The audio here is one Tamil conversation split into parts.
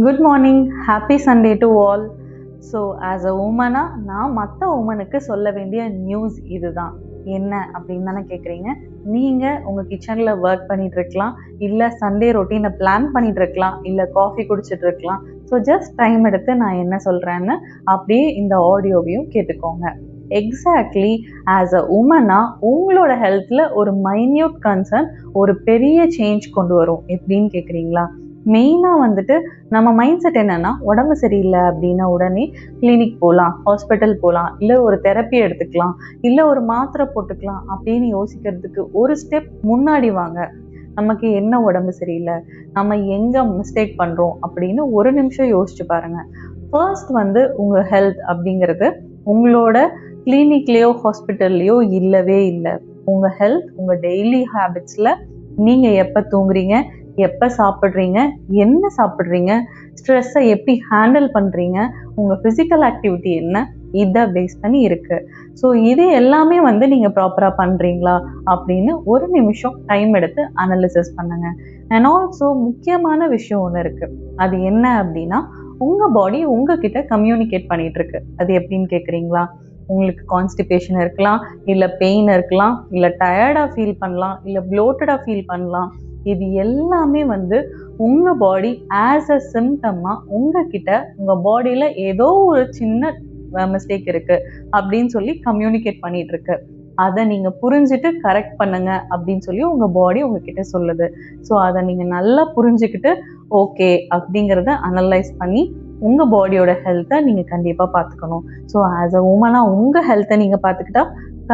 Good morning, happy Sunday to all. So as a உமனாக நான் மற்ற உமனுக்கு சொல்ல வேண்டிய நியூஸ் இதுதான். என்ன அப்படின்னு தானே கேட்குறீங்க. நீங்கள் உங்கள் கிச்சனில் ஒர்க் பண்ணிகிட்டு இருக்கலாம், இல்லை சண்டே ரொட்டீனை பிளான் பண்ணிகிட்டு இருக்கலாம், இல்லை காஃபி குடிச்சிட்டு இருக்கலாம். ஸோ ஜஸ்ட் டைம் எடுத்து நான் என்ன சொல்கிறேன்னு அப்படியே இந்த ஆடியோவையும் கேட்டுக்கோங்க. எக்ஸாக்ட்லி ஆஸ் அ உமனாக உங்களோட ஹெல்த்தில் ஒரு மைன்யூட் கன்சர்ன் ஒரு பெரிய சேஞ்ச் கொண்டு வரும். எப்படின்னு கேட்குறீங்களா? மெயினாக வந்துட்டு நம்ம மைண்ட் செட் என்னென்னா, உடம்பு சரியில்லை அப்படின்னா உடனே கிளினிக் போகலாம், ஹாஸ்பிட்டல் போகலாம், இல்லை ஒரு தெரப்பி எடுத்துக்கலாம், இல்லை ஒரு மாத்திரை போட்டுக்கலாம் அப்படின்னு யோசிக்கிறதுக்கு ஒரு ஸ்டெப் முன்னாடி வாங்க. நமக்கு என்ன உடம்பு சரியில்லை, நம்ம எங்கே மிஸ்டேக் பண்ணுறோம் அப்படின்னு ஒரு நிமிஷம் யோசிச்சு பாருங்கள். ஃபர்ஸ்ட் உங்கள் ஹெல்த் அப்படிங்கிறது உங்களோட கிளினிக்லேயோ ஹாஸ்பிட்டல்லையோ இல்லவே இல்லை. உங்கள் ஹெல்த் உங்கள் டெய்லி ஹேபிட்ஸில் நீங்கள் எப்போ தூங்குறீங்க, எப்போ சாப்பிட்றீங்க, என்ன சாப்பிட்றீங்க, ஸ்ட்ரெஸ்ஸை எப்படி ஹேண்டில் பண்ணுறீங்க, உங்கள் ஃபிசிக்கல் ஆக்டிவிட்டி என்ன, இதை பேஸ் பண்ணி இருக்குது. ஸோ இது எல்லாமே நீங்கள் ப்ராப்பராக பண்ணுறீங்களா அப்படின்னு ஒரு நிமிஷம் டைம் எடுத்து அனலிசிஸ் பண்ணுங்கள். அண்ட் ஆல்சோ முக்கியமான விஷயம் ஒன்று இருக்குது. அது என்ன அப்படின்னா, உங்கள் பாடி உங்ககிட்ட கம்யூனிகேட் பண்ணிகிட்ருக்கு. அது எப்படின்னு கேட்குறீங்களா? உங்களுக்கு கான்ஸ்டிபேஷன் இருக்கலாம், இல்லை பெயின் இருக்கலாம், இல்லை டயர்டாக ஃபீல் பண்ணலாம், இல்லை ப்ளோட்டடாக ஃபீல் பண்ணலாம். இது எல்லாமே உங்கள் பாடி ஆஸ் அ சிம்டமாக உங்ககிட்ட உங்கள் பாடியில் ஏதோ ஒரு சின்ன மிஸ்டேக் இருக்குது அப்படின்னு சொல்லி கம்யூனிகேட் பண்ணிகிட்ருக்கு. அதை நீங்கள் புரிஞ்சுட்டு கரெக்ட் பண்ணுங்க அப்படின்னு சொல்லி உங்கள் பாடி உங்ககிட்ட சொல்லுது. ஸோ அதை நீங்கள் நல்லா புரிஞ்சுக்கிட்டு ஓகே அப்படிங்கிறத அனலைஸ் பண்ணி உங்கள் பாடியோட ஹெல்த்தை நீங்கள் கண்டிப்பாக பார்த்துக்கணும். ஸோ ஆஸ் அ உமனாக உங்கள் ஹெல்த்தை நீங்கள் பார்த்துக்கிட்டா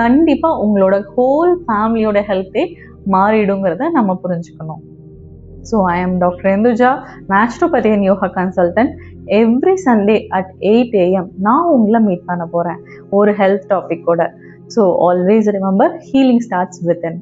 கண்டிப்பாக உங்களோட ஹோல் ஃபேமிலியோட ஹெல்த்தே மாறிடுங்கிறத நம்ம புரிஞ்சுக்கணும். So I am doctor Induja, naturopathy and yoga consultant. Every Sunday at 8 AM நான் உங்களை மீட் பண்ண போகிறேன் ஒரு ஹெல்த் டாபிக்கோட. So always remember, healing starts within.